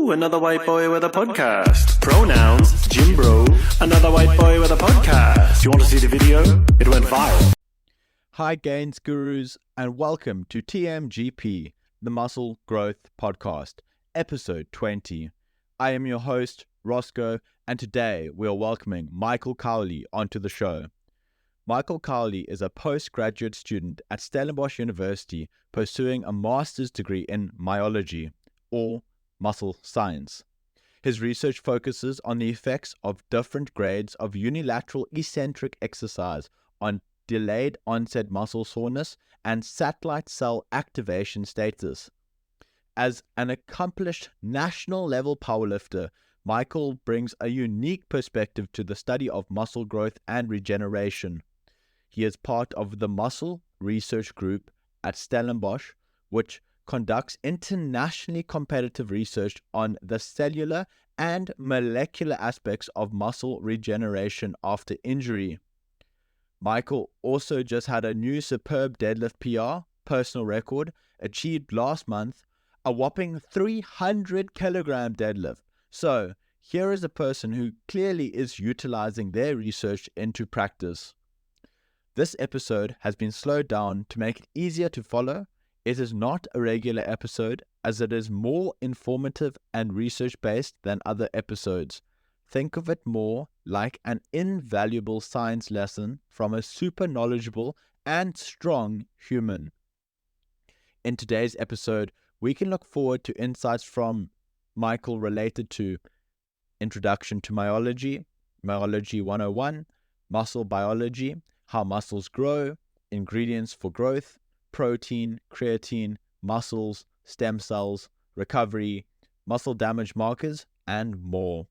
Ooh, another white boy with a podcast. Pronouns, Jim Bro. Another white boy with a podcast. You want to see the video? It went viral. Hi Gains Gurus, and welcome to TMGP, the Muscle Growth Podcast, episode 20. I am your host, Roscoe, and today we are welcoming Michael Cowley onto the show. Michael Cowley is a postgraduate student at Stellenbosch University pursuing a master's degree in Myology, or muscle science. His research focuses on the effects of different grades of unilateral eccentric exercise on delayed onset muscle soreness and satellite cell activation status. As an accomplished national level powerlifter, Michael brings a unique perspective to the study of muscle growth and regeneration. He is part of the Muscle Research Group at Stellenbosch, which conducts internationally competitive research on the cellular and molecular aspects of muscle regeneration after injury. Michael also just had a new superb deadlift PR, personal record, achieved last month, a whopping 300 kilogram deadlift. So here is a person who clearly is utilizing their research into practice. This episode has been slowed down to make it easier to follow. It is not a regular episode, as it is more informative and research-based than other episodes. Think of it more like an invaluable science lesson from a super knowledgeable and strong human. In today's episode, we can look forward to insights from Michael related to Introduction to Myology, Myology 101, muscle biology, how muscles grow, ingredients for growth, protein, creatine, muscles, stem cells, recovery, muscle damage markers, and more.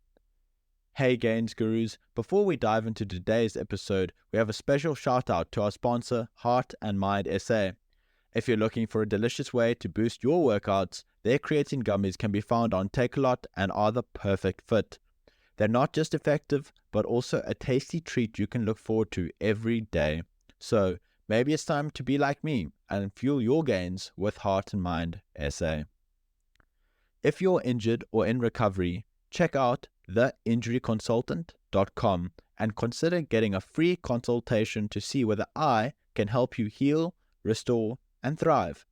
Hey Gains Gurus, before we dive into today's episode, we have a special shout out to our sponsor, Heart and Mind SA. If you're looking for a delicious way to boost your workouts, their creatine gummies can be found on Takealot and are the perfect fit. They're not just effective, but also a tasty treat you can look forward to every day. So maybe it's time to be like me and fuel your gains with Heart and Mind SA. If you're injured or in recovery, check out theinjuryconsultant.com and consider getting a free consultation to see whether I can help you heal, restore, and thrive.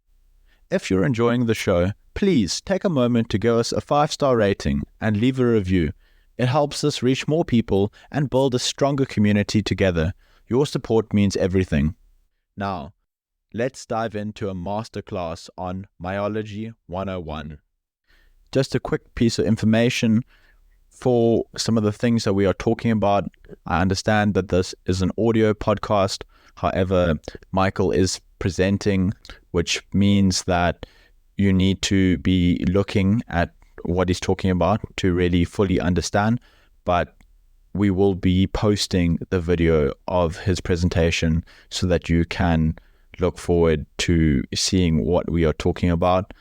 If you're enjoying the show, please take a moment to give us a 5-star rating and leave a review. It helps us reach more people and build a stronger community together. Your support means everything. Now, let's dive into a masterclass on Myology 101. Just a quick piece of information for some of the things that we are talking about. I understand that this is an audio podcast. However, Michael is presenting, which means that you need to be looking at what he's talking about to really fully understand. But we will be posting the video of his presentation so that you can look forward to seeing what we are talking about.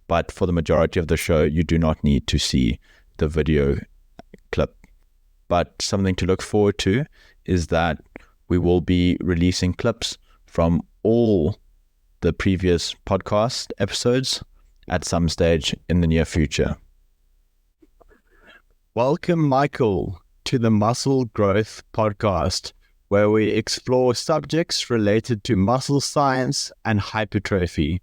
But for the majority of the show, you do not need to see the video clip. But something to look forward to is that we will be releasing clips from all the previous podcast episodes at some stage in the near future. Welcome, Michael, to the Muscle Growth Podcast, where we explore subjects related to muscle science and hypertrophy.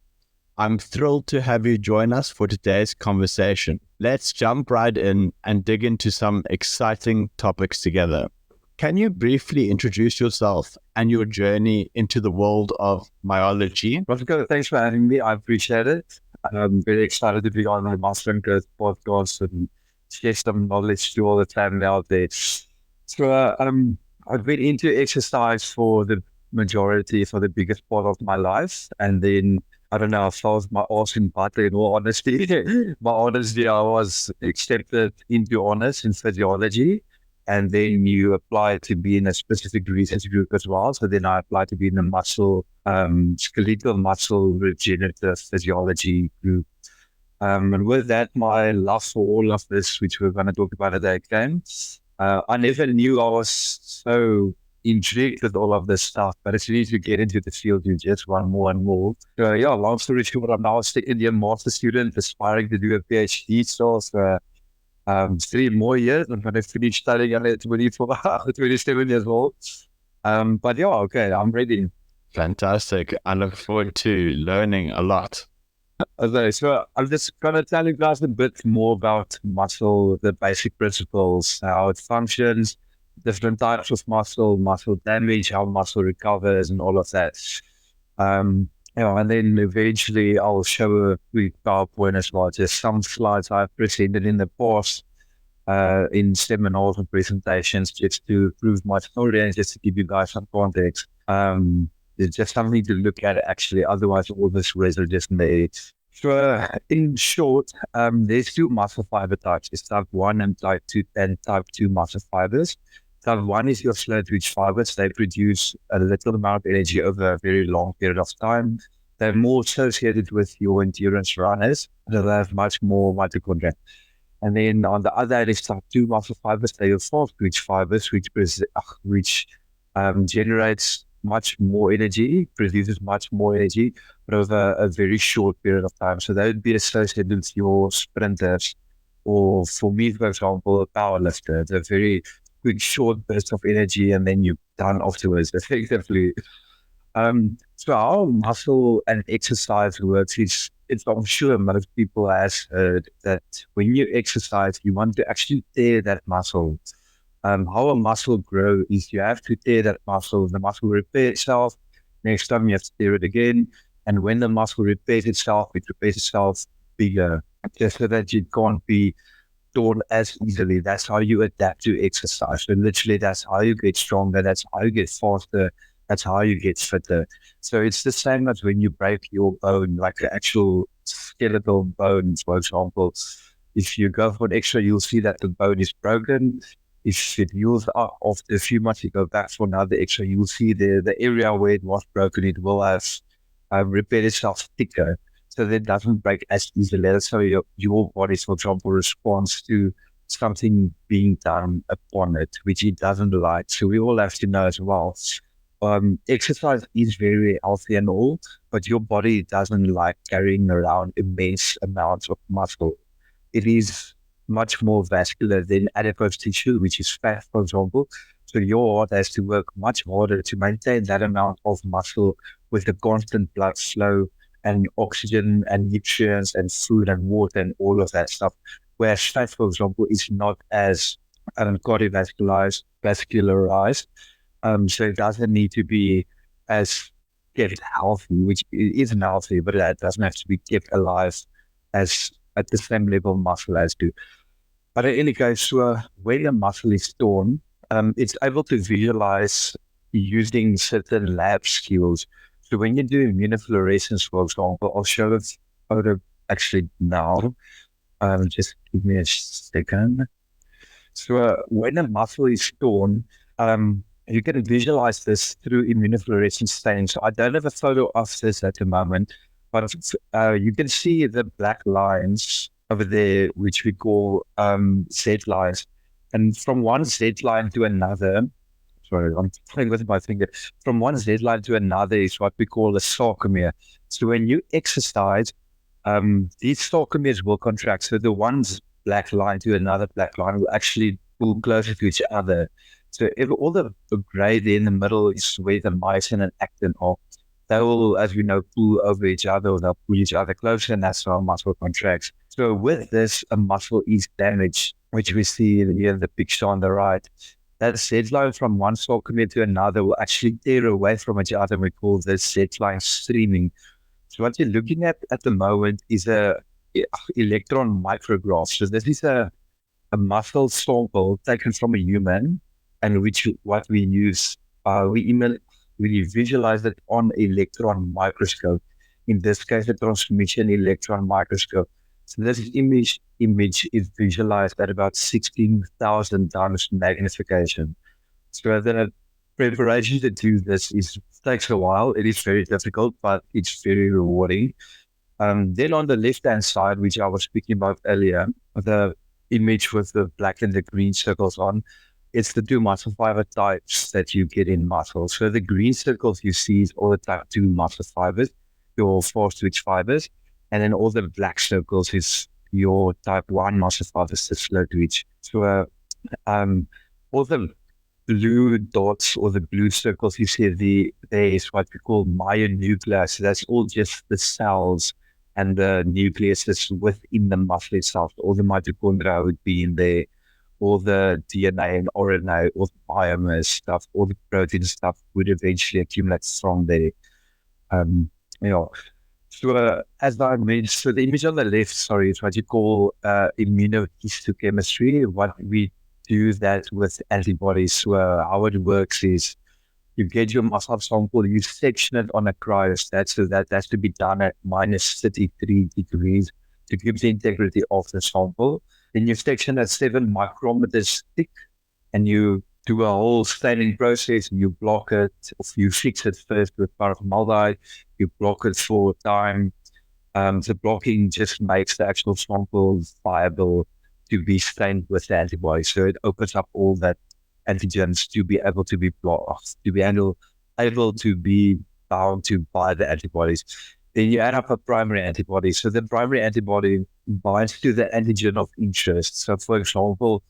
I'm thrilled to have you join us for today's conversation. Let's jump right in and dig into some exciting topics together. Can you briefly introduce yourself and your journey into the world of myology? Roscoe, thanks for having me. I appreciate it. I'm very excited to be on the Muscle Growth Podcast and share some knowledge to all the family out there. So I've been into exercise for the biggest part of my life. And then, I don't know, I felt my arse in butter, in all honesty. I was accepted into honors in physiology. And then you apply to be in a specific research group as well. So then I applied to be in the skeletal muscle regenerative physiology group. And with that, my love for all of this, which we're going to talk about today, came. I never knew I was so intrigued with all of this stuff, but as soon as you get into the field, you just want more and more. So yeah, long story short, I'm now a second-year master student, aspiring to do a PhD. So 3 more years. I'm going to finish studying at 24, 27 years old. But yeah, okay, I'm ready. Fantastic. I look forward to learning a lot. Okay, so I'm just going to tell you guys a bit more about muscle, the basic principles, how it functions, different types of muscle damage, how muscle recovers, and all of that. And then eventually I'll show a quick PowerPoint as well, just some slides I've presented in the past in seminars and presentations, just to prove my story and just to give you guys some context. It's just something to look at actually, otherwise all this words are just made. So in short, there's 2 muscle fiber types. It's type 1 and type 2 muscle fibers. Type 1 is your slow twitch fibers. They produce a little amount of energy over a very long period of time. They're more associated with your endurance runners. They have much more mitochondria. And then on the other hand is type 2 muscle fibers. They are fast twitch fibers, which generates much more energy, produces much more energy, but over a very short period of time. So that would be associated with your sprinters, or for me, for example, a powerlifter. It's a very quick, short burst of energy, and then you're done afterwards, effectively. So how muscle and exercise works is, I'm sure most people has heard that when you exercise, you want to actually tear that muscle. How a muscle grows is you have to tear that muscle. The muscle will repair itself. Next time you have to tear it again. And when the muscle repairs itself, it repairs itself bigger, just so that it can't be torn as easily. That's how you adapt to exercise. So literally, that's how you get stronger. That's how you get faster. That's how you get fitter. So it's the same as when you break your bone, like the actual skeletal bones, for example. If you go for an X-ray, you'll see that the bone is broken. If it heals after a few months, you go back for another X-ray, you'll see the area where it was broken, it will have repaired itself thicker, so that it doesn't break as easily. So your body, for example, responds to something being done upon it, which it doesn't like. So we all have to know as well. Exercise is very healthy and all, but your body doesn't like carrying around immense amounts of muscle. It is much more vascular than adipose tissue, which is fat, for example. So your heart has to work much harder to maintain that amount of muscle with the constant blood flow and oxygen and nutrients and food and water and all of that stuff. Whereas fat, for example, is not as cardiovascularized, vascularized. So it doesn't need to be as kept healthy, which isn't healthy, but it doesn't have to be kept alive as at the same level of muscle as do. But in any case, when a muscle is torn, it's able to visualize using certain lab skills. So when you do immunofluorescence, for example, I'll show a photo actually now. Just give me a second. So when a muscle is torn, you can visualize this through immunofluorescence staining. So I don't have a photo of this at the moment, but you can see the black lines over there, which we call Z lines. And from one Z line to another, sorry, I'm playing with my finger. From one Z line to another is what we call a sarcomere. So when you exercise, these sarcomeres will contract. So the one black line to another black line will actually pull closer to each other. So if all the gray there in the middle is where the myosin and actin are, they will, as we know, pull over each other, or they'll pull each other closer, and that's how a muscle contracts. So with this, a muscle is damaged, which we see here in the picture on the right. That Z line from one sarcomere to another will actually tear away from each other. We call this Z line streaming. So what you're looking at the moment is a electron micrograph. So this is a muscle sample taken from a human, and what we use, we visualize it on electron microscope. In this case, a transmission electron microscope. So this image is visualized at about 16,000 times magnification. So the preparation to do this takes a while. It is very difficult, but it's very rewarding. Then on the left-hand side, which I was speaking about earlier, the image with the black and the green circles on, it's the 2 muscle fiber types that you get in muscle. So the green circles you see is all the type 2 muscle fibers, your fast twitch fibers, and then all the black circles is your type 1 muscle fibers to slow twitch. So all the blue dots or the blue circles you see there is what we call myonucleus. So that's all just the cells and the nucleus is within the muscle itself. All the mitochondria would be in there, all the DNA and RNA, all the biomass stuff, all the protein stuff would eventually accumulate from there. So as I mentioned, so the image on the left, is what you call immunohistochemistry. What we do that with antibodies. So how it works is you get your muscle sample, you section it on a cryostat, so that has to be done at minus 33 degrees to keep the integrity of the sample. Then you section at 7 micrometers thick, and you do a whole staining process, and you block it, or you fix it first with paraformaldehyde, you block it for time. The blocking just makes the actual sample viable to be stained with the antibody. So it opens up all that antigens to be able to be blocked, to be able to be bound to by the antibodies. Then you add up a primary antibody. So the primary antibody binds to the antigen of interest. So for example,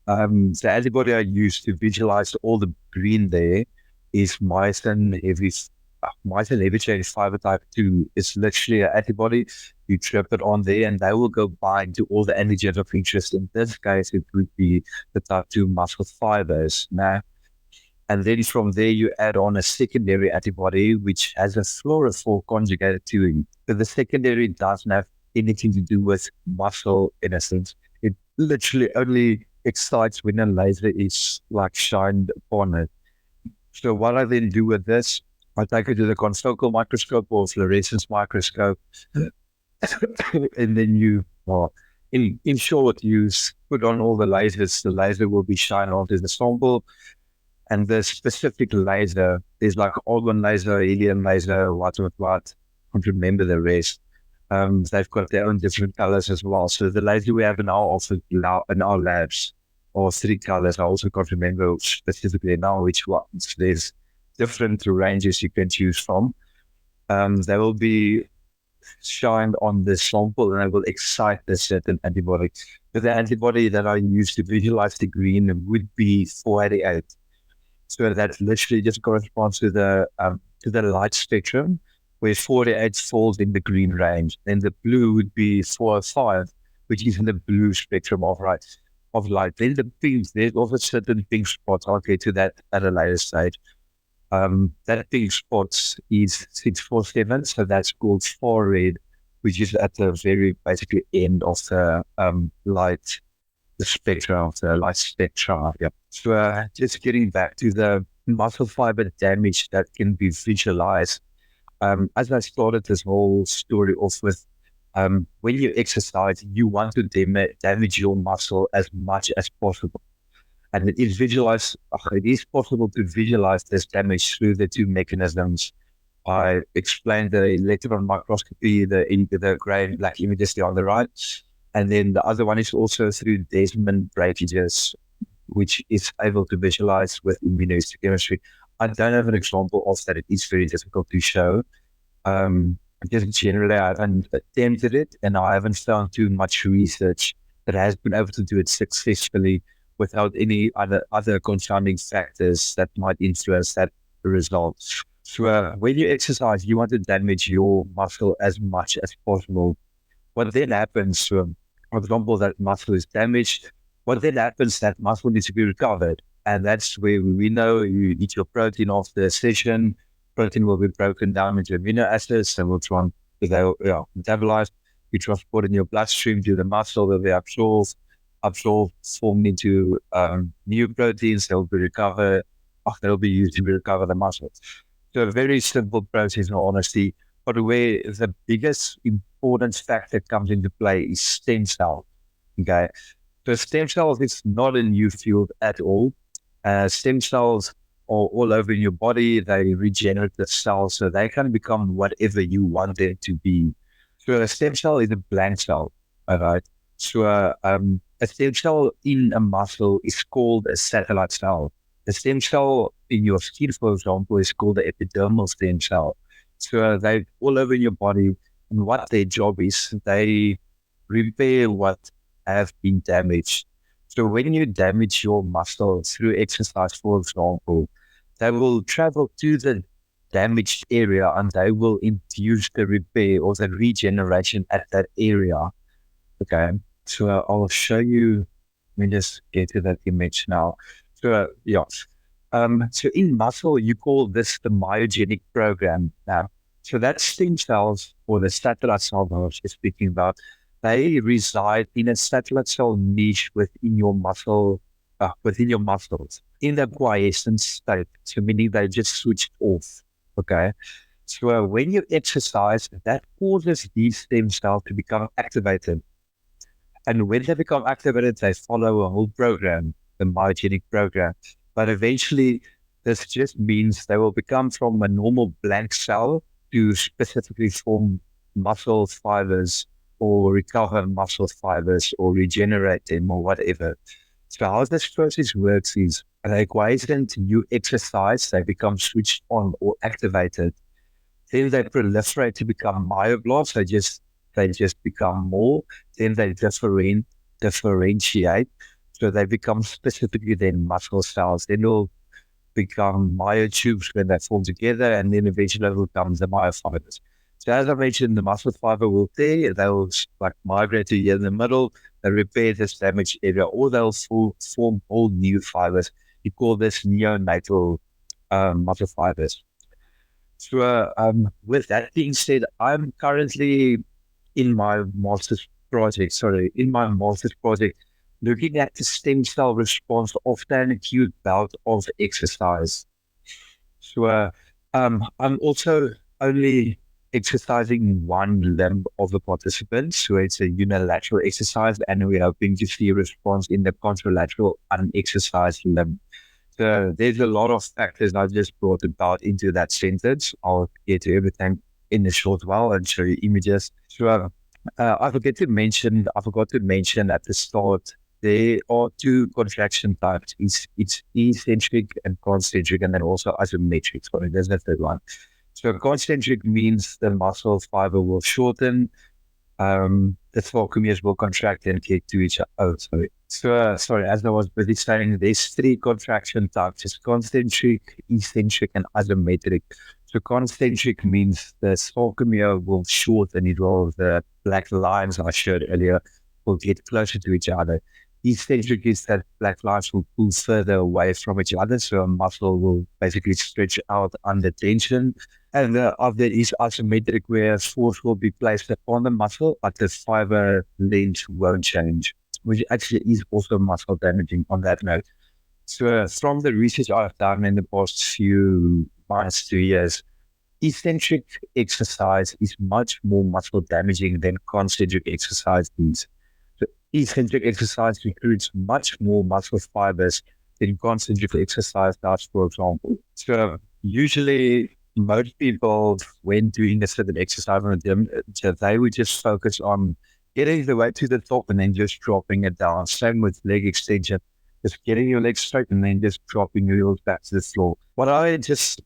the antibody I use to visualize all the green there is myosin heavy chain fiber type 2. It's literally an antibody. You trip it on there and they will go bind to all the antigens of interest. In this case, it would be the type 2 muscle fibers. And then from there, you add on a secondary antibody, which has a fluorophore conjugated to it. But the secondary doesn't have anything to do with muscle, in a sense. It literally only excites when a laser is like shined upon it. So what I then do with this, I take it to the confocal microscope or fluorescence microscope, and then you, in short, you put on all the lasers. The laser will be shined onto the sample, and the specific laser, there's like argon laser, helium laser, what, I can't remember the rest. They've got their own different colors as well. So the laser we have in our labs are 3 colors. I also can't remember specifically now which ones. There's different ranges you can choose from. They will be shined on the sample and I will excite the certain antibody. But the antibody that I use to visualize the green would be 488. So that literally just corresponds to the light spectrum, where 488 falls in the green range. Then the blue would be 405, which is in the blue spectrum of light. Then the pinks, there's also certain pink spots. I'll get to that at a later stage. That pink spots is 647, so that's called far red, which is at the very basically end of the light spectra. Yeah. So just getting back to the muscle fiber damage that can be visualized. As I started this whole story off with, when you exercise, you want to damage your muscle as much as possible. And it is possible to visualize this damage through the 2 mechanisms. I explained the electron microscopy, the gray and black images on the right. And then the other one is also through Desmond breakages, which is able to visualize with immunohistochemistry. I don't have an example of that. It is very difficult to show. Just generally, I haven't attempted it, and I haven't found too much research that has been able to do it successfully without any other confounding factors that might influence that result. So when you exercise, you want to damage your muscle as much as possible. What then happens, for example, that muscle is damaged, what then happens, that muscle needs to be recovered. And that's where we know you eat your protein after the session. Protein will be broken down into amino acids and will metabolize. You transport in your bloodstream to the muscle, where they absorb, formed into new proteins. They'll be recovered. They'll be used to recover the muscle. So a very simple process, in all honesty. But where the biggest important factor comes into play is stem cell. Okay, so stem cells is not a new field at all. Stem cells are all over in your body. They regenerate the cells, so they can become whatever you want them to be. So a stem cell is a blank cell, all right? So a stem cell in a muscle is called a satellite cell. The stem cell in your skin, for example, is called the epidermal stem cell. So they're all over in your body, and what their job is, they repair what have been damaged. So when you damage your muscle through exercise, for example, they will travel to the damaged area and they will induce the repair or the regeneration at that area. Okay, so I'll show you. Let me just get to that image now. So so in muscle, you call this the myogenic program. Now, so that stem cells or the satellite cells I was just speaking about, they reside in a satellite cell niche within your muscle, within your muscles, in the quiescent state. So meaning they just switched off. Okay. So when you exercise, that causes these stem cells to become activated. And when they become activated, they follow a whole program, the myogenic program. But eventually, this just means they will become from a normal blank cell to specifically form muscle fibers or recover muscle fibers or regenerate them or whatever. So how this process works is likewise, then you exercise, they become switched on or activated. Then they proliferate to become myoblasts. They just become more. Then they differentiate. So they become specifically then muscle cells. Then they'll become myotubes when they form together, and then eventually it will become the myofibers. So as I mentioned, the muscle fiber will tear, they'll like migrate to here in the middle, they repair this damaged area, or they'll form all new fibers. You call this neonatal muscle fibers. So with that being said, I'm currently in my master's project, looking at the stem cell response after an acute bout of exercise. So I'm also only exercising one limb of the participant. So it's a unilateral exercise, and we're hoping to see a response in the contralateral unexercised limb. So there's a lot of factors I just brought about into that sentence. I'll get to everything in a short while and show you images. So I forgot to mention at the start, there are two contraction types. It's eccentric and concentric, and then also isometric. Sorry, there's the third one. So concentric means the muscle fiber will shorten, the sarcomeres will contract and get to each other. Oh, sorry. So, sorry, as I was busy saying, there's three contraction types. It's concentric, eccentric, and isometric. So concentric means the sarcomere will shorten, the black lines I showed earlier will get closer to each other. Eccentric is that black lines will pull further away from each other, so a muscle will basically stretch out under tension. And the other is isometric, where force will be placed upon the muscle, but the fiber length won't change, which actually is also muscle damaging on that note. So from the research I've done in the past few months, 2 years, eccentric exercise is much more muscle damaging than concentric exercise is. So eccentric exercise recruits much more muscle fibers than concentric exercise does, for example. So usually most people, when doing a certain exercise on the gym, they would just focus on getting the weight to the top and then just dropping it down. Same with leg extension, just getting your legs straight and then just dropping your heels back to the floor. What I just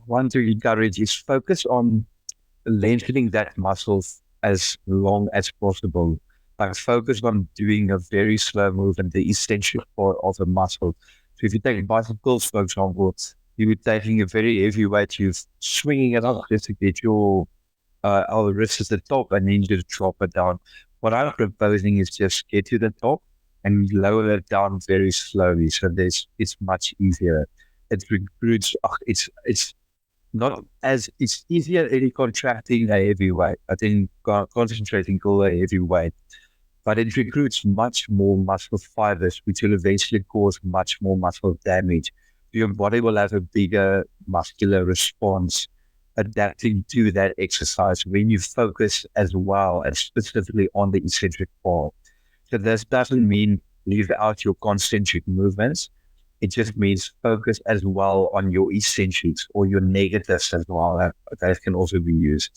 want to encourage is focus on lengthening that muscle as long as possible. Like focus on doing a very slow movement, the eccentric part of the muscle. So if you take bicycles, for example, you're taking a very heavy weight, you're swinging it up just to get your wrist at the top and then just drop it down. What I'm proposing is just get to the top and lower it down very slowly. So it's much easier. It recruits, it's easier in contracting a heavy weight. I think concentrating on a heavy weight, but it recruits much more muscle fibers, which will eventually cause much more muscle damage. Your body will have a bigger muscular response adapting to that exercise when you focus as well and specifically on the eccentric part. So this doesn't mean leave out your concentric movements. It just means focus as well on your eccentrics or your negatives as well. That can also be used.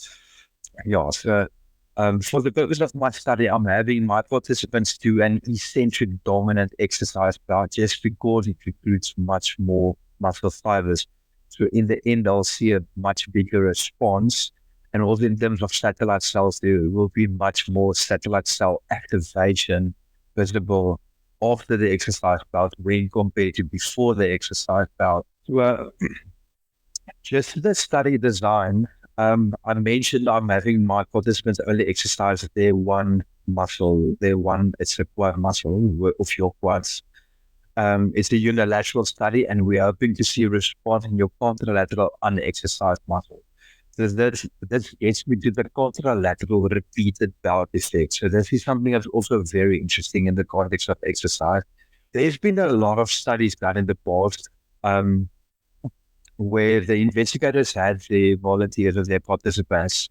Yeah, so for the purpose of my study, I'm having my participants do an eccentric dominant exercise bout just because it recruits much more muscle fibers. So in the end, I'll see a much bigger response And also in terms of satellite cells, there will be much more satellite cell activation visible after the exercise bout when compared to before the exercise bout. Well, just the study design, I mentioned I'm having my participants only exercise their one muscle, it's a quad muscle of your quads. It's a unilateral study, and we're hoping to see a response in your contralateral unexercised muscle. So that gets me to the contralateral repeated bout effect. So this is something that's also very interesting in the context of exercise. There's been a lot of studies done in the past where the investigators had the volunteers or their participants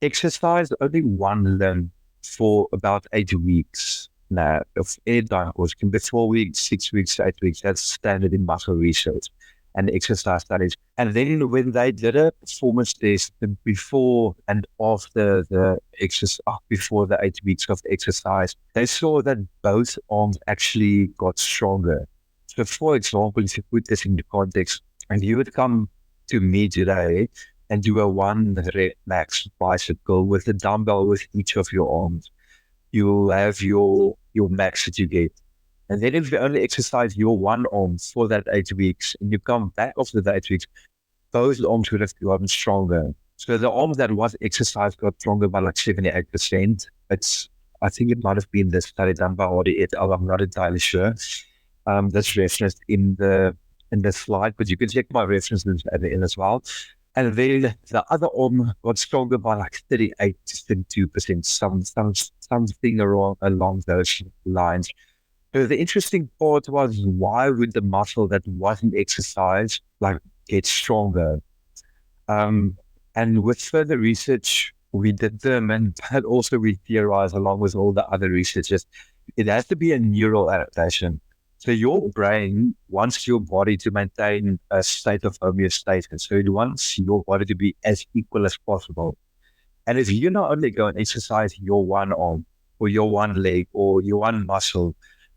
exercise only one limb for about 8 weeks. Now, of any time course, can be 4 weeks, 6 weeks, 8 weeks. That's standard in muscle research and exercise studies. And then when they did a performance test before and after the exercise, before the 8 weeks of exercise, they saw that both arms actually got stronger. So, for example, if you put this into context, and you would come to me today and do a 1 rep max bicycle with a dumbbell with each of your arms, you will have your max that you get. And then if you only exercise your one arm for that 8 weeks and you come back after the 8 weeks, both arms would have gotten stronger. So the arm that was exercised got stronger by like 78%. I think it might have been the study done by Audi et al. I'm not entirely sure. That's referenced in the slide, but you can check my references at the end as well. And then the other arm got stronger by like 38 to 32%, something along those lines. So the interesting part was, why would the muscle that wasn't exercised like get stronger? And with further research, we determined, but also we theorized along with all the other researchers, it has to be a neural adaptation. So your brain wants your body to maintain a state of homeostasis. So it wants your body to be as equal as possible. And if you not only go and exercise your one arm or your one leg or your one muscle,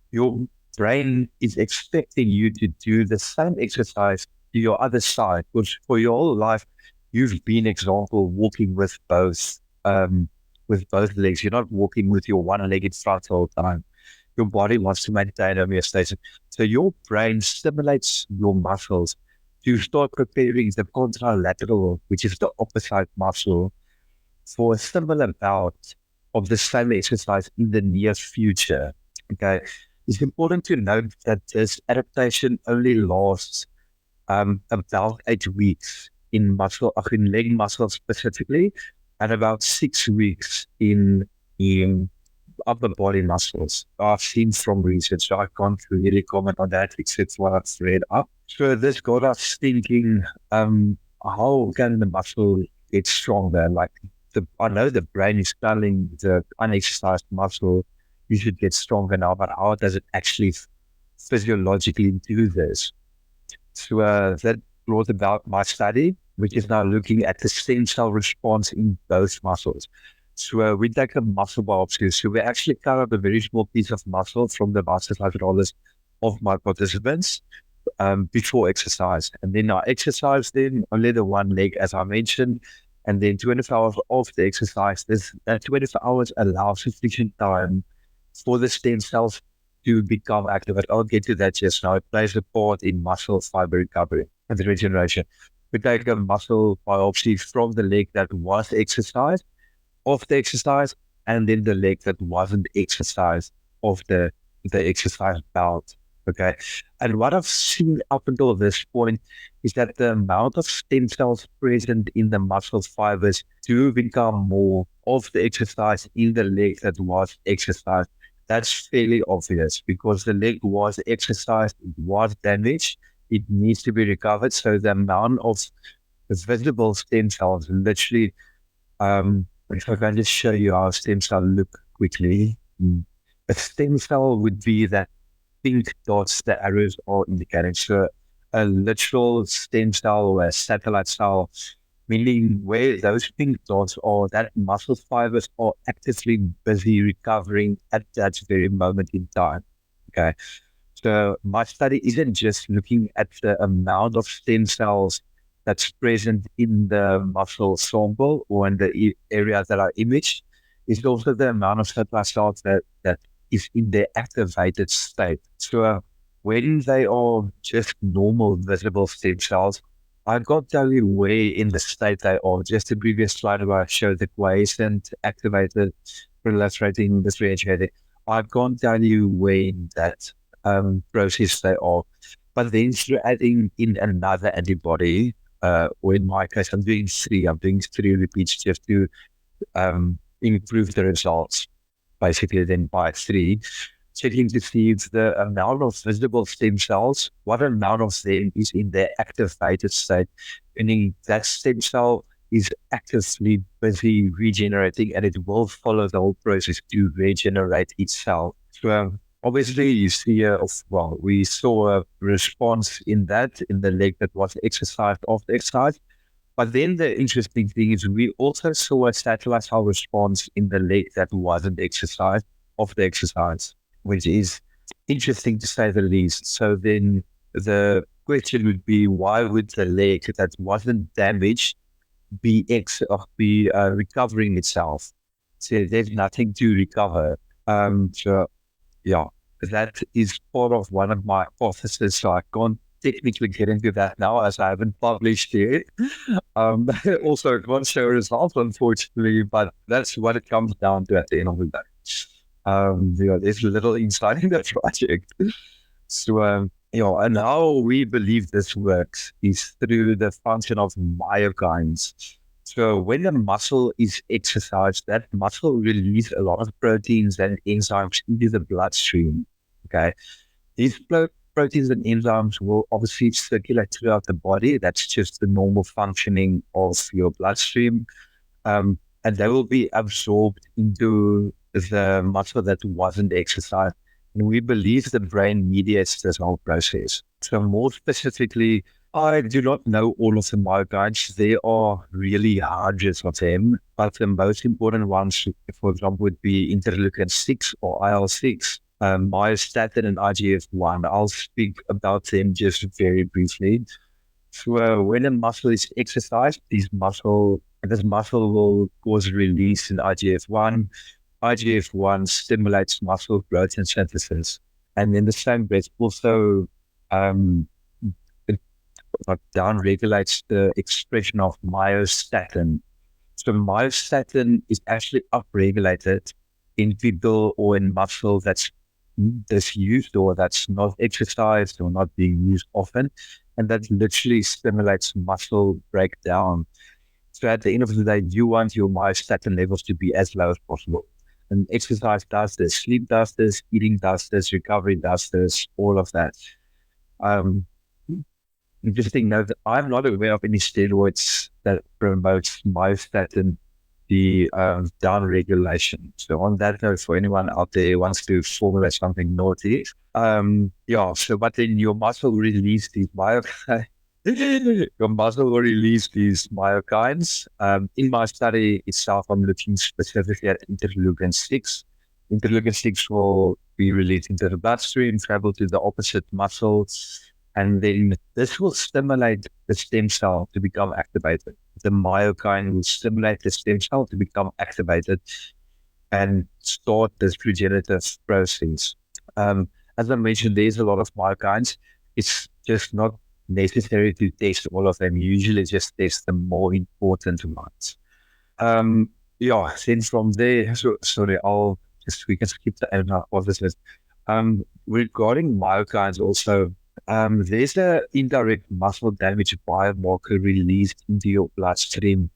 your brain is expecting you to do the same exercise to your other side, which for your whole life, you've been, example, walking with both legs. You're not walking with your one leg in front all the time. Your body wants to maintain homeostasis. So your brain stimulates your muscles to start preparing the contralateral, which is the opposite muscle, for a similar bout of the same exercise in the near future. Okay. It's important to note that this adaptation only lasts about 8 weeks in leg muscle specifically, and about 6 weeks in upper body muscles. I've seen from research, so I can't really comment on that except what I've read up. So this got us thinking, how can the muscle get stronger? Like I know the brain is telling the unexercised muscle, you should get stronger now, but how does it actually physiologically do this? So that brought about my study, which is now looking at the stem cell response in both muscles. So we take a muscle biopsy. So we actually cut out a very small piece of muscle from the biceps of my participants before exercise. And then I exercise them, only the one leg, as I mentioned. And then 24 hours after exercise, that 24 hours allows sufficient time for the stem cells to become active. I'll get to that just now. It plays a part in muscle fiber recovery and the regeneration. We take a muscle biopsy from the leg that was exercised, of the exercise, and then the leg that wasn't exercised of the exercise bout. Okay. And what I've seen up until this point is that the amount of stem cells present in the muscle fibers do become more of the exercise in the leg that was exercised. That's fairly obvious because the leg was exercised, it was damaged, it needs to be recovered. So the amount of visible stem cells literally, if I can just show you how stem cell look quickly. A stem cell would be that pink dots the arrows are indicating. So a literal stem cell or a satellite cell, meaning where those pink dots are, that muscle fibers are actively busy recovering at that very moment in time. Okay. So my study isn't just looking at the amount of stem cells that's present in the muscle sample or in the areas that are imaged is also the amount of stem cells that is in their activated state. So when they are just normal visible stem cells, I can't tell you where in the state they are. Just the previous slide where I showed the quiescent, activated, proliferating, differentiating. I can't tell you where in that process they are. But then through adding in another antibody, or in my case, I'm doing three repeats just to improve the results, basically then by 3, checking to see if the amount of visible stem cells, what amount of them is in their activated state, meaning that stem cell is actively busy regenerating and it will follow the whole process to regenerate itself. So obviously you see, we saw a response in the leg that was exercised after exercise. But then the interesting thing is we also saw a satellite cell response in the leg that wasn't exercised after exercise, which is interesting to say the least. So then the question would be, why would the leg that wasn't damaged be recovering itself? So there's nothing to recover. So yeah, that is part of one of my hypotheses. So I can't technically get into that now as I haven't published it. Also, it won't show results, unfortunately, but that's what it comes down to at the end of the day. There's a little insight in that project. So, and how we believe this works is through the function of myokines. So when a muscle is exercised, that muscle releases a lot of proteins and enzymes into the bloodstream. Okay, these proteins and enzymes will obviously circulate throughout the body. That's just the normal functioning of your bloodstream. And they will be absorbed into the muscle that wasn't exercised. And we believe the brain mediates this whole process. So more specifically, I do not know all of the myokines. There are really hundreds of them, but the most important ones, for example, would be interleukin-6 or IL-6, myostatin and IGF-1. I'll speak about them just very briefly. So when a muscle is exercised, this muscle will cause release in IGF-1. IGF-1 stimulates muscle growth and synthesis. And in the same breath, also it down-regulates the expression of myostatin. So myostatin is actually upregulated in people or in muscle that's disused or that's not exercised or not being used often. And that literally stimulates muscle breakdown. So at the end of the day, you want your myostatin levels to be as low as possible. And exercise does this, sleep does this, eating does this, recovery does this, all of that. Interesting note that I'm not aware of any steroids that promotes myostatin, the down-regulation. So on that note, for anyone out there who wants to formulate something naughty, but then your muscle will release these myokines. Your muscle will release these myokines. In my study itself, I'm looking specifically at interleukin-6. Interleukin-6 will be released into the bloodstream, travel to the opposite muscles, and then this will stimulate the stem cell to become activated. The myokine will stimulate the stem cell to become activated and start this regenerative process. As I mentioned, there's a lot of myokines. It's just not necessary to test all of them. Usually just test the more important ones. Then from there, we can skip the hypothesis. Regarding myokines also, there's an indirect muscle damage biomarker released into your bloodstream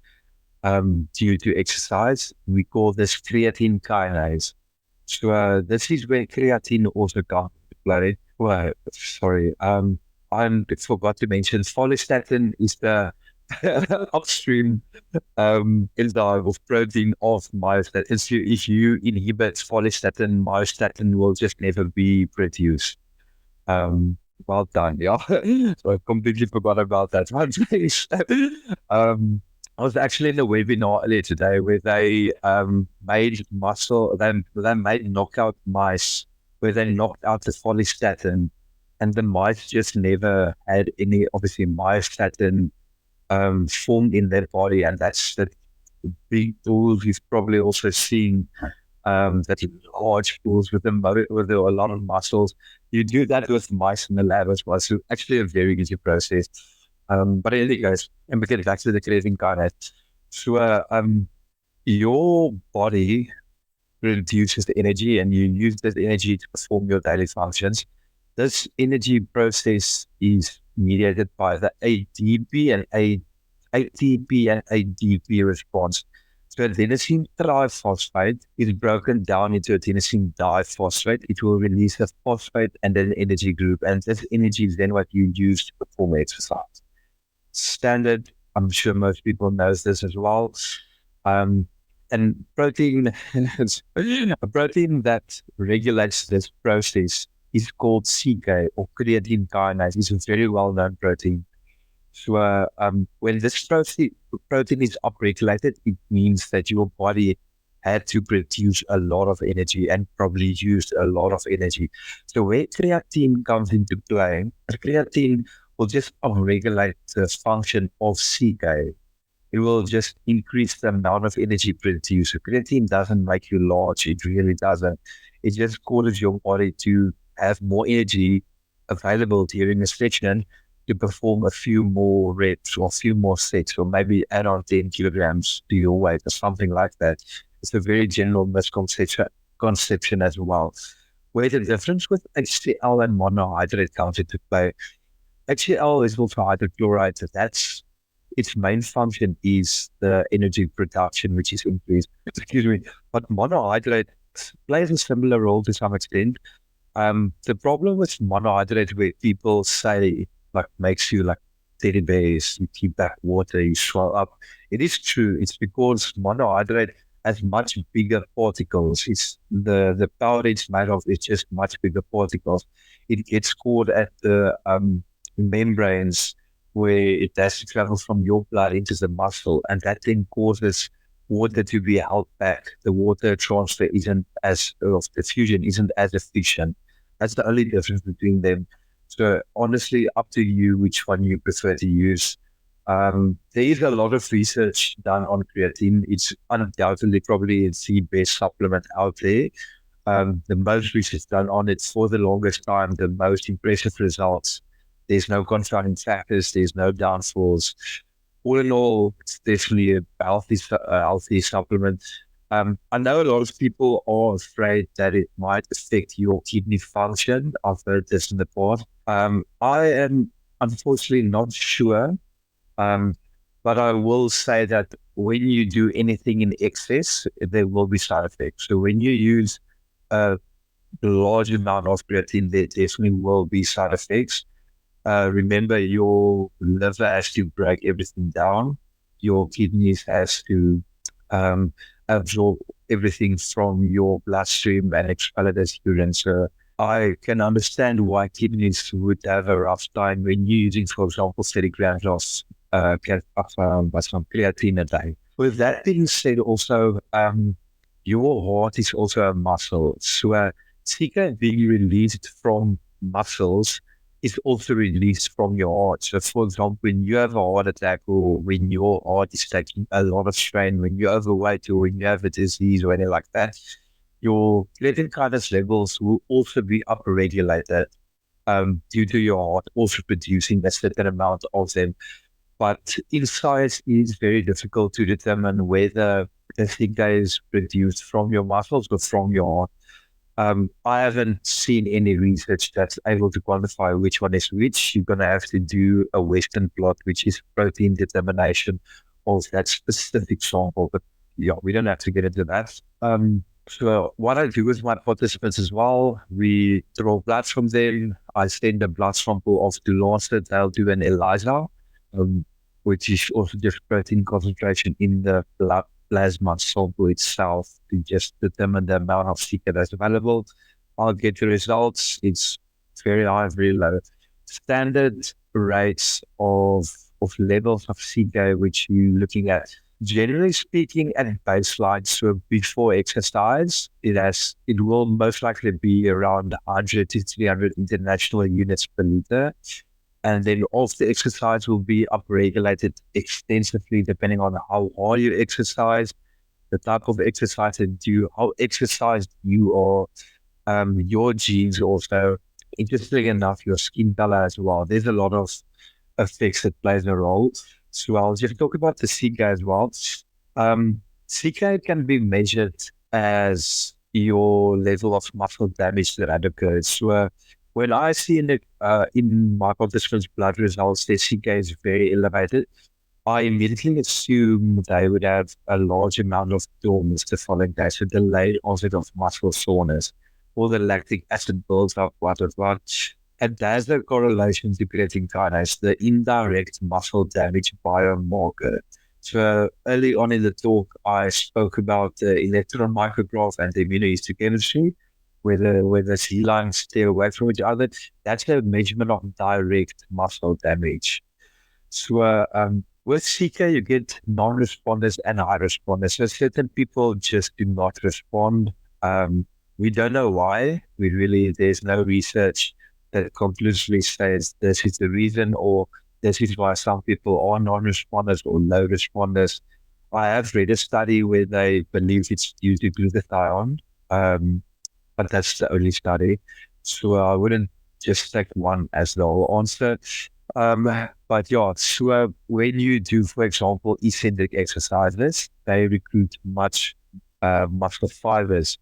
due to exercise. We call this creatine kinase. So this is where creatine also comes into play. I forgot to mention follistatin is the upstream enzyme of protein of myostatin. So if you inhibit follistatin, myostatin will just never be produced. Well done, yeah. So I completely forgot about that one. I was actually in a webinar earlier today where they made knockout mice where they knocked out the follistatin, and the mice just never had any, obviously, myostatin formed in their body, and that's the big pools. You've probably also seen that large pools with with a lot of muscles. You do that with mice in the lab as well. So actually a very easy process. But in any case, and we get back to the creatine kinase. So your body produces the energy, and you use that energy to perform your daily functions. This energy process is mediated by the ATP and ADP response. So adenosine triphosphate is broken down into adenosine diphosphate. It will release a phosphate and an energy group, and this energy is then what you use to perform exercise. Standard, I'm sure most people know this as well. And protein, a protein that regulates this process is called CK, or creatine kinase. It's a very well-known protein. So when this protein is upregulated, it means that your body had to produce a lot of energy and probably used a lot of energy. So where creatine comes into play, creatine will just upregulate the function of CK. It will just increase the amount of energy produced. So creatine doesn't make you large. It really doesn't. It just causes your body to have more energy available during a session to perform a few more reps or a few more sets, or maybe add on 10 kilograms to your weight or something like that. It's a very general misconception as well. Where the difference with HCl and monohydrate comes into play. HCl is also hydrochloride. That's its main function is the energy production, which is increased. Excuse me. But monohydrate plays a similar role to some extent. The problem with monohydrate, where people say like makes you like teddy bears, you keep back water, you swell up. It is true. It's because monohydrate has much bigger particles. It's the powder it's made of is just much bigger particles. It gets caught at the membranes, where it has to travel from your blood into the muscle, and that then causes water to be held back. The water transfer the fusion isn't as efficient. That's the only difference between them. So honestly, up to you which one you prefer to use. There is a lot of research done on creatine. It's undoubtedly probably the best supplement out there. The most research done on it for the longest time, the most impressive results. There's no confounding factors. There's no downfalls. All in all, it's definitely a healthy supplement. I know a lot of people are afraid that it might affect your kidney function. I've heard this in the past. I am unfortunately not sure, but I will say that when you do anything in excess, there will be side effects. So when you use a large amount of creatine, there definitely will be side effects. Remember, your liver has to break everything down. Your kidneys has to absorb everything from your bloodstream and expel it as urine. So I can understand why kidneys would have a rough time when you're using, for example, 30 grams of some creatine a day. With that being said, also, your heart is also a muscle. So CK being released from muscles is also released from your heart. So for example, when you have a heart attack, or when your heart is taking a lot of strain, when you're overweight, or when you have a disease or anything like that, your creatine kinase levels will also be upregulated due to your heart also producing a certain amount of them. But in science, it is very difficult to determine whether the CK is produced from your muscles or from your heart. I haven't seen any research that's able to quantify which one is which. You're going to have to do a Western blot, which is protein determination of that specific sample. But yeah, we don't have to get into that. So what I do with my participants as well, we draw blood from them. I send a blood sample off to Lancet. They'll do an ELISA, which is also just protein concentration in the blood plasma sample itself, to just determine the amount of CK that's available. I'll get the results. It's very high, very low. Standard rates of levels of CK, which you're looking at, generally speaking, at baseline, so before exercise, it will most likely be around 100 to 300 international units per liter. And then of the exercise will be upregulated extensively depending on how hard you exercise, the type of exercise that you, how exercised you are, your genes also. Interestingly enough, your skin color as well. There's a lot of effects that plays a role. So I'll just talk about the CK as well. CK can be measured as your level of muscle damage that had occurred. So when I see in my participants' blood results, their CK is very elevated, I immediately assume they would have a large amount of dormants the following day, so delayed onset of muscle soreness, or the lactic acid builds up quite a lot. And there's a correlation to creatine kinase, the indirect muscle damage biomarker. So early on in the talk, I spoke about the electron micrograph and the immunohistochemistry, where the C lines stay away from each other. That's a measurement of direct muscle damage. So with CK, you get non-responders and high responders. So certain people just do not respond. We don't know why. There's no research that conclusively says this is the reason, or this is why some people are non-responders or low responders. I have read a study where they believe it's due to glutathione, but that's the only study. So I wouldn't just take one as the whole answer. But yeah, so when you do, for example, eccentric exercises, they recruit much muscle fibers,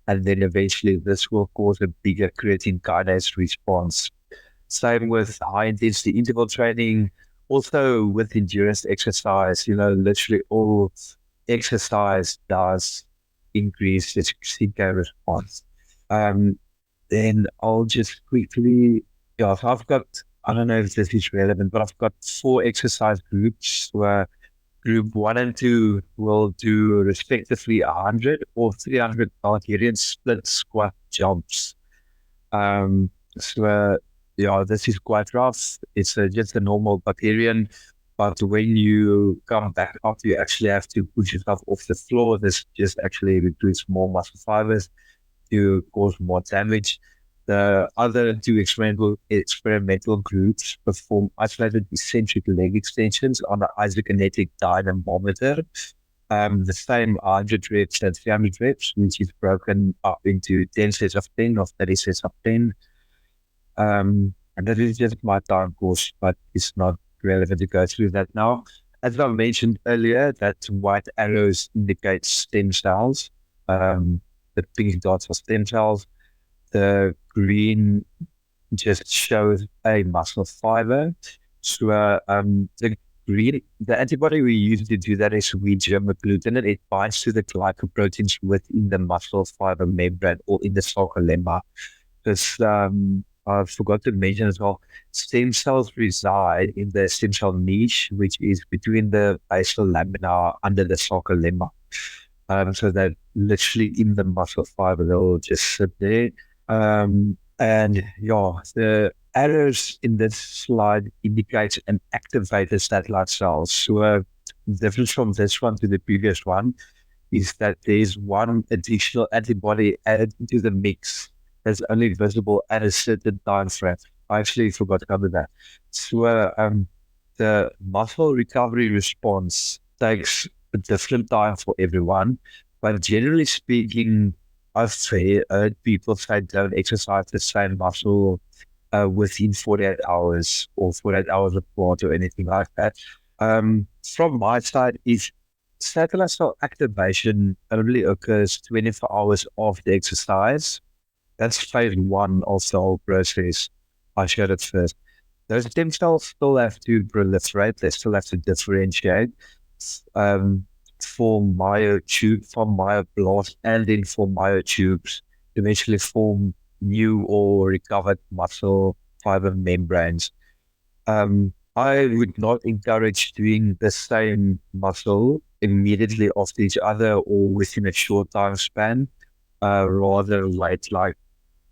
and then eventually this will cause a bigger creatine kinase response. Same with high intensity interval training, also with endurance exercise. Literally all exercise does increase the CK response. Then I'll just quickly, so I've got, I don't know if this is relevant, but I've got 4 exercise groups where group 1 and 2 will do respectively 100 or 300 Bulgarian split squat jumps. This is quite rough. It's just a normal Bulgarian, but when you come back up, you actually have to push yourself off the floor. This just actually recruits more muscle fibers to cause more damage. The other 2 experimental groups perform isolated eccentric leg extensions on the isokinetic dynamometer. The same 100 reps and 300 reps, which is broken up into 10 sets of 10 or 30 sets of 10. And that is just my time course, but it's not relevant to go through that now. As I mentioned earlier, that white arrows indicate stem cells. The pink dots are stem cells. The green just shows a muscle fiber. So the antibody we use to do that is germagglutinin. It binds to the glycoproteins within the muscle fiber membrane or in the sarcolemma. Because I forgot to mention as well, stem cells reside in the stem cell niche, which is between the basal lamina under the sarcolemma. So that literally in the muscle fiber, they'll just sit there. The arrows in this slide indicates an activated satellite cell. So the difference from this one to the previous one is that there's one additional antibody added into the mix that's only visible at a certain time frame. I actually forgot to cover that. So the muscle recovery response takes a different time for everyone, but generally speaking, I've heard people say don't exercise the same muscle within 48 hours or 48 hours apart or anything like that. From my side, is satellite cell activation only occurs 24 hours after exercise. That's phase 1 of the whole process. I showed it first. Those stem cells still have to proliferate. They still have to differentiate. Form myoblasts and then form myotubes to eventually form new or recovered muscle fiber membranes. I would not encourage doing the same muscle immediately after each other or within a short time span. Rather wait like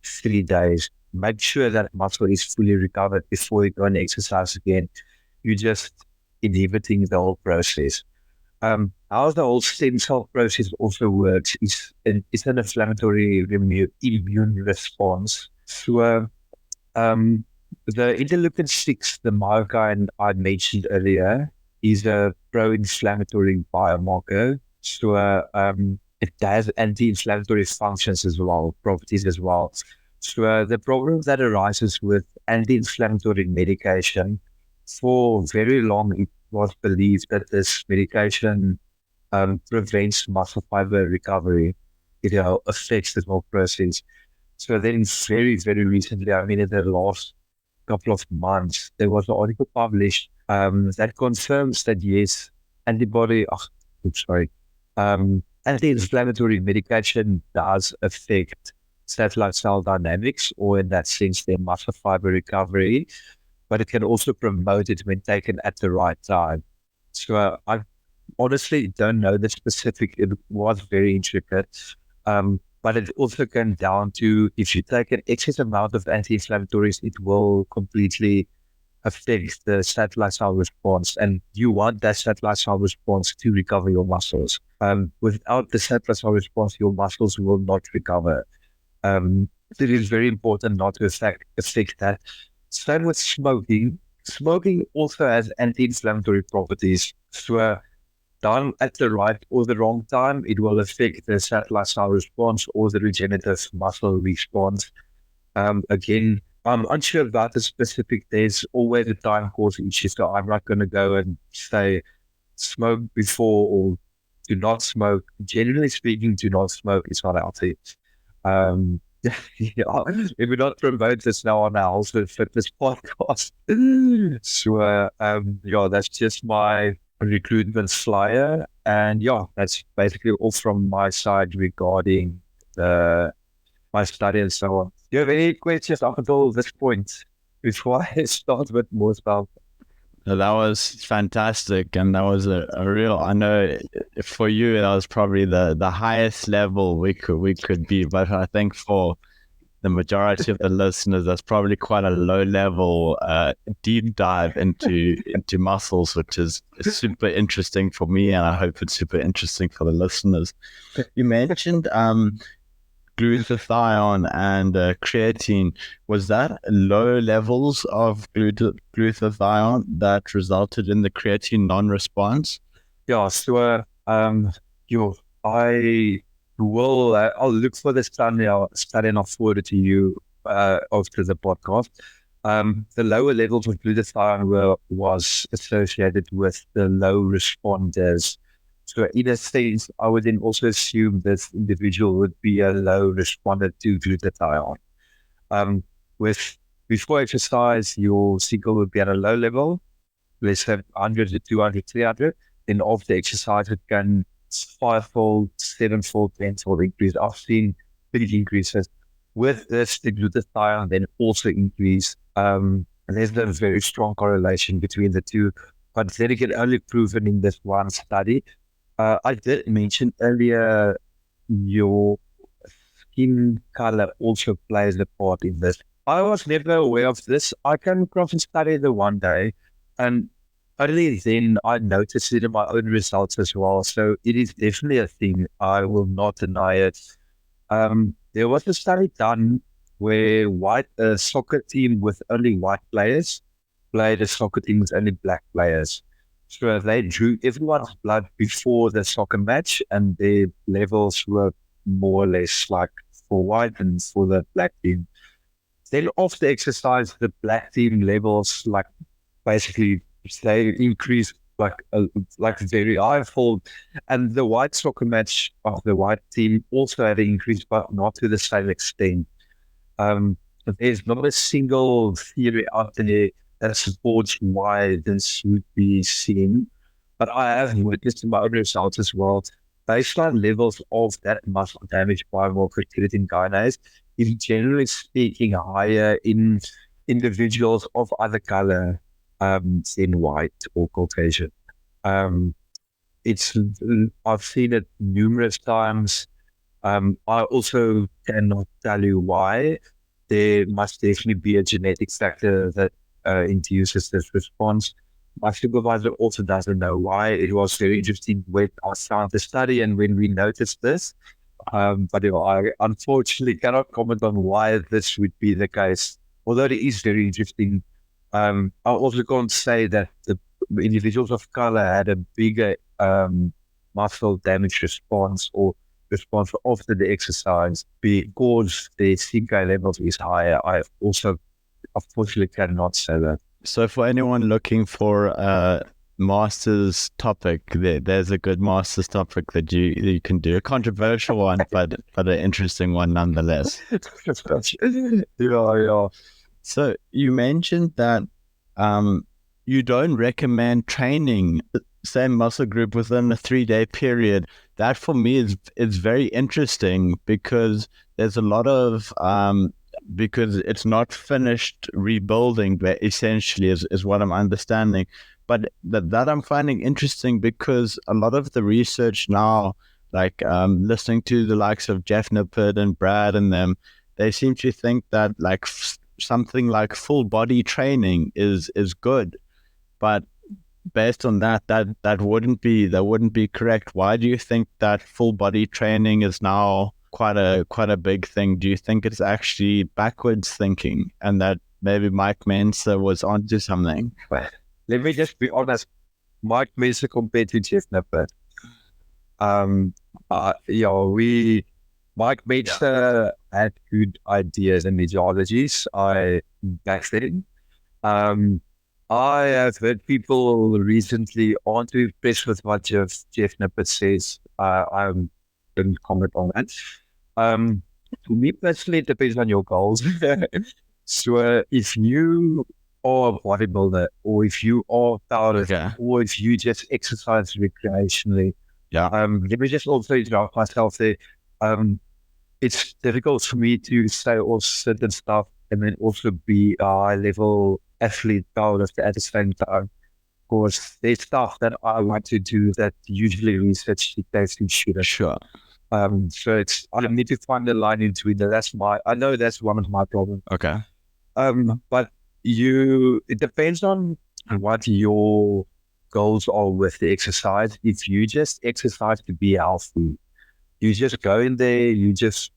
3 days. Make sure that muscle is fully recovered before you go and exercise again. You're just inhibiting the whole process. How the whole stem cell process also works is it's an inflammatory immune response. So the interleukin-6, the myokine I mentioned earlier, is a pro-inflammatory biomarker. So it has anti-inflammatory functions as well, properties as well. So the problem that arises with anti-inflammatory medication, for very long it was believed that this medication prevents muscle fiber recovery. It affects the whole process. So then very, very recently, I mean in the last couple of months, there was an article published that confirms that yes, anti-inflammatory medication does affect satellite cell dynamics, or in that sense, their muscle fiber recovery, but it can also promote it when taken at the right time. So I honestly don't know the specific, it was very intricate, but it also came down to if you take an excess amount of anti-inflammatories, it will completely affect the satellite cell response, and you want that satellite cell response to recover your muscles. Without the satellite cell response, your muscles will not recover. It is very important not to affect that. Same with smoking. Smoking also has anti-inflammatory properties. So done at the right or the wrong time, it will affect the satellite cell response or the regenerative muscle response. Again, I'm unsure about the specific. There's always a time course issue, so I'm not going to go and say smoke before or do not smoke. Generally speaking, do not smoke. It's not healthy. We will not promote this now on our Health and Fitness podcast. So, that's just my recruitment flyer. And that's basically all from my side regarding my study and so on. Do you have any questions up until this point before I start with more stuff? That was fantastic, and that was a real. I know for you that was probably the highest level we could be, but I think for the majority of the listeners, that's probably quite a low level deep dive into muscles, which is super interesting for me, and I hope it's super interesting for the listeners. You mentioned glutathione and creatine. Was that low levels of glutathione that resulted in the creatine non-response? Yeah, so I'll look for the study and I'll forward it to you after the podcast. The lower levels of glutathione was associated with the low responders. So in a sense, I would then also assume this individual would be a low responder to glutathione. Before exercise, your signal would be at a low level, let's say 100 to 200, 300. Then after exercise, it can 5-fold, 7-fold, 10-fold increase. I've seen big increases. With this, the glutathione then also increase. And there's a very strong correlation between the two, but then again, only proven in this one study. I did mention earlier your skin color also plays a part in this. I was never aware of this. I came across and studied it one day, and only then I noticed it in my own results as well. So it is definitely a thing. I will not deny it. There was a study done where a soccer team with only white players played a soccer team with only black players. So they drew everyone's blood before the soccer match, and their levels were more or less like for white and for the black team. Then after exercise, the black team levels basically they increased like very high-fold, and the white soccer match of the white team also had an increase, but not to the same extent. There's not a single theory out there that supports why this would be seen, but I have witnessed in my own results as well. Baseline levels of that muscle damage biomarker creatine kinase is generally speaking higher in individuals of other color than white or Caucasian. I've seen it numerous times. I also cannot tell you why. There must definitely be a genetic factor that induces this response. My supervisor also doesn't know why. It was very interesting when I found the study and when we noticed this. But I unfortunately cannot comment on why this would be the case although it is very interesting, I also can't say that the individuals of color had a bigger muscle damage response or response after the exercise because the CK levels is higher. I also unfortunately cannot say that. So for anyone looking for a master's topic, there's a good master's topic that you can do. A controversial one, but an interesting one nonetheless. Yeah. So you mentioned that you don't recommend training the same muscle group within a 3-day period. That for me is very interesting because there's a lot of because it's not finished rebuilding, but essentially is what I'm understanding. But that I'm finding interesting because a lot of the research now, like listening to the likes of Jeff Nippert and Brad and them, they seem to think that like something like full body training is good, but based on that wouldn't be correct. Why do you think that full body training is now quite a big thing? Do you think it's actually backwards thinking and that maybe Mike Mensa was onto something? Well, let me just be honest. Mike Mensa compared to Jeff Nippert. Mike Mensa had good ideas and methodologies. Back then. I have heard people recently aren't too impressed with what Jeff Nippert says. I didn't comment on that. To me personally, it depends on your goals. So if you are a bodybuilder, or if you are powerlifter, or if you just exercise recreationally, let me just also interrupt myself there. It's difficult for me to say all certain stuff and then also be a high-level athlete powerlifter at the same time. Because there's stuff that I want to do that usually research dictates to shoot. Sure. So I need to find the line in between that. I know that's one of my problems. Okay. But it depends on what your goals are with the exercise. If you just exercise to be healthy, you just go in there, you just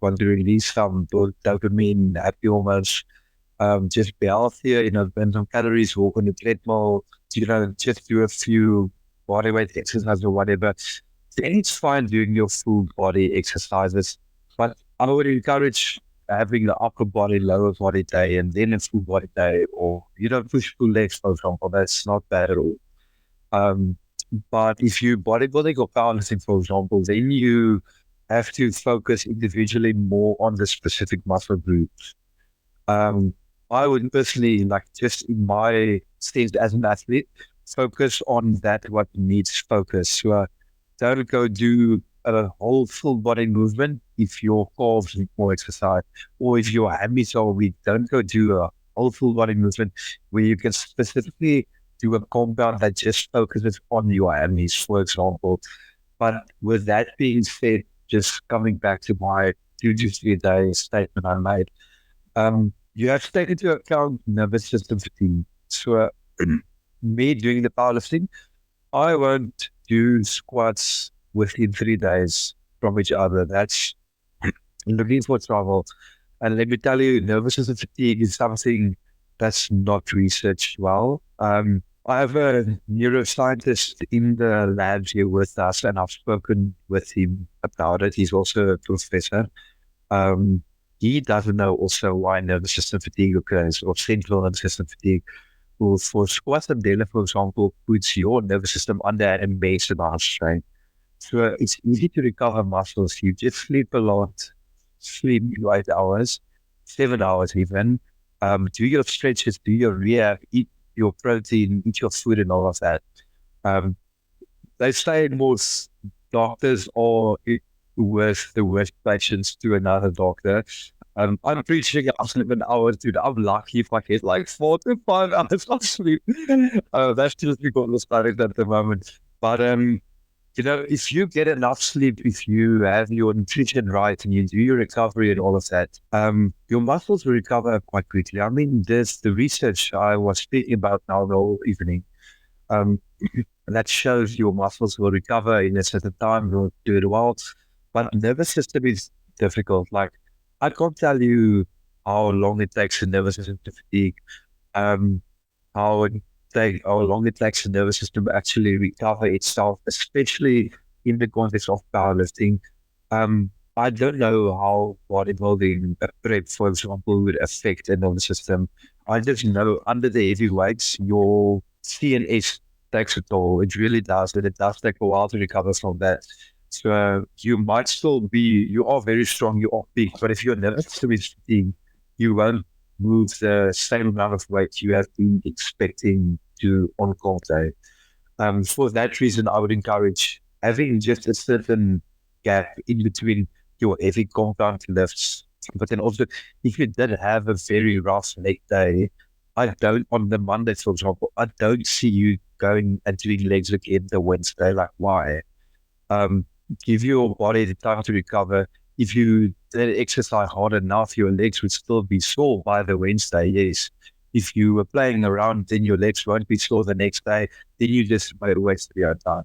want to release some dopamine, happy hormones, just be healthier, burn some calories, walk on the treadmill, just do a few bodyweight exercises or whatever. Then it's fine doing your full body exercises. But I would encourage having the upper body, lower body day, and then a full body day, or push pull legs, for example. That's not bad at all. But if you bodybuilding or powerlifting, for example, then you have to focus individually more on the specific muscle groups. I would personally, just in my stage as an athlete, focus on what needs focus. So don't go do a whole full body movement if your calves need more exercise, or if your hammies are weak. Don't go do a whole full body movement where you can specifically do a compound that just focuses on your hammies, for example. But with that being said, just coming back to my 2 to 3 day statement I made, you have to take into account nervous system fatigue. So me doing the powerlifting, I won't do squats within 3 days from each other. That's looking for trouble. And let me tell you, nervous system fatigue is something that's not researched well. I have a neuroscientist in the lab here with us, and I've spoken with him about it. He's also a professor. He doesn't know also why nervous system fatigue occurs, or central nervous system fatigue. Well, for squats and deadlift, for example, puts your nervous system under an immense amount of strain. So it's easy to recover muscles. You just sleep a lot, sleep 8 hours, 7 hours even. Do your stretches, do your rehab, eat your protein, eat your food and all of that. They say most doctors are with the worst patients to another doctor. I'm preaching 7 hours, dude. I'm lucky if I get 4 to 5 hours of sleep. That's just because I'm studying at the moment. But if you get enough sleep, if you have your nutrition right and you do your recovery and all of that, your muscles will recover quite quickly. I mean, there's the research I was speaking about now the whole evening. That shows your muscles will recover in a certain time, will do it well. But nervous system is difficult. I can't tell you how long it takes the nervous system to fatigue, how long it takes the nervous system to actually recover itself, especially in the context of powerlifting. I don't know how bodybuilding prep, for example, would affect the nervous system. I just know under the heavy weights, your CNS takes a toll. It really does, and it does take a while to recover from that. So you might still you are very strong, you are big, but if your nervous system is fatigued, you won't move the same amount of weight you have been expecting to on comp day. For that reason, I would encourage having just a certain gap in between your heavy compound lifts. But then also, if you did have a very rough leg day, on the Monday, for example, I don't see you going and doing legs again the Wednesday. Like, why? Give your body the time to recover. If you did exercise hard enough, your legs would still be sore by the Wednesday, yes. If you were playing around, then your legs won't be sore the next day. Then you just waste your time.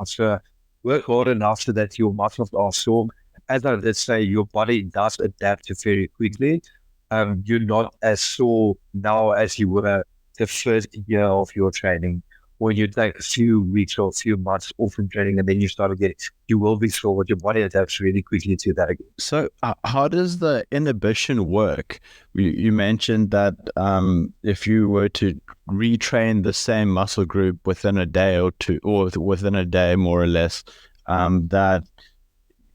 So work hard enough so that your muscles are sore. As I did say, your body does adapt very quickly. You're not as sore now as you were the first year of your training. When you take a few weeks or a few months off from training and then you start again, you will be sore, but your body adapts really quickly to that again. So how does the inhibition work? You mentioned that if you were to retrain the same muscle group within a day or two, or within a day more or less, that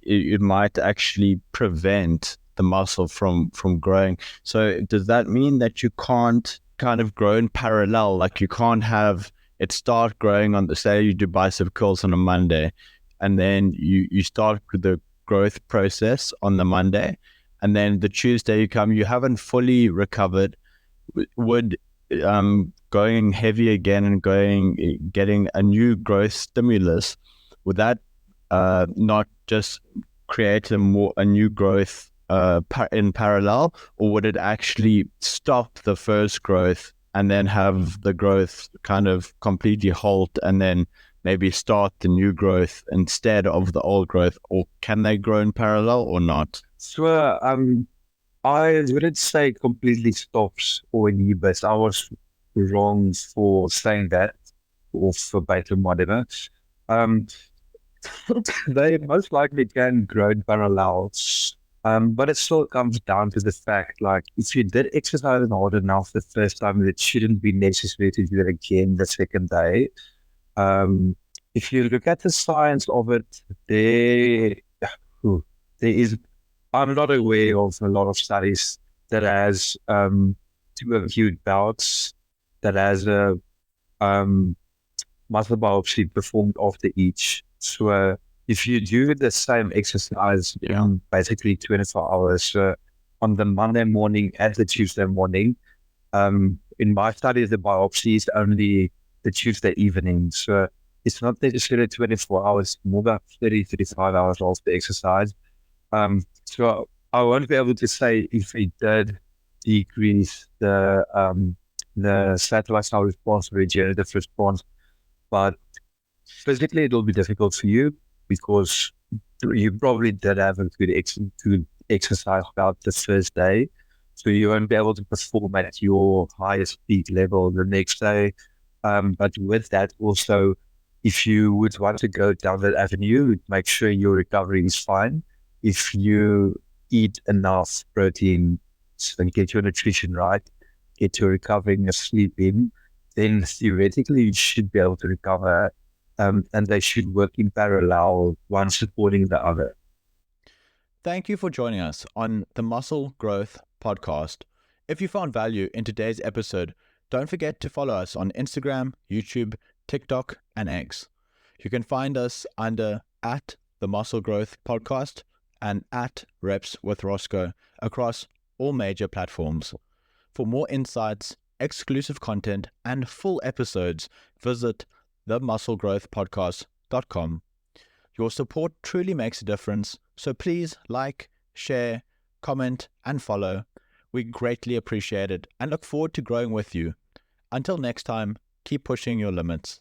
it might actually prevent the muscle from growing. So does that mean that you can't kind of grow in parallel? Like you can't have it start growing on say you do bicep curls on a Monday, and then you start with the growth process on the Monday, and then the Tuesday you haven't fully recovered. Would going heavy again and getting a new growth stimulus, would that not just create a new growth in parallel, or would it actually stop the first growth and then have the growth kind of completely halt and then maybe start the new growth instead of the old growth? Or can they grow in parallel or not? So I wouldn't say completely stops or inhibits. I was wrong for saying that, or verbatim, whatever. They most likely can grow in parallel. But it still comes down to the fact, like, if you did exercise hard enough the first time, it shouldn't be necessary to do it again the second day. If you look at the science of it, there is, I'm not aware of a lot of studies that has two acute bouts, that has a muscle biopsy performed after each. So if you do the same exercise in basically 24 hours on the Monday morning and the Tuesday morning, in my studies, the biopsy is only the Tuesday evening. So it's not necessarily 24 hours, more about 30, 35 hours of the exercise. So I won't be able to say if it did decrease the satellite cell response, regenerative response, but physically it will be difficult for you, because you probably did have a good exercise about the first day. So you won't be able to perform at your highest peak level the next day. But with that also, if you would want to go down that avenue, make sure your recovery is fine. If you eat enough protein and get your nutrition right, get your recovery and your sleep in, then theoretically you should be able to recover. And they should work in parallel, one supporting the other. Thank you for joining us on the Muscle Growth Podcast. If you found value in today's episode, don't forget to follow us on Instagram, YouTube, TikTok, and X. You can find us under @the Muscle Growth Podcast and @Reps with Roscoe across all major platforms. For more insights, exclusive content, and full episodes, visit themusclegrowthpodcast.com. Your support truly makes a difference, so please like, share, comment, and follow. We greatly appreciate it and look forward to growing with you. Until next time, keep pushing your limits.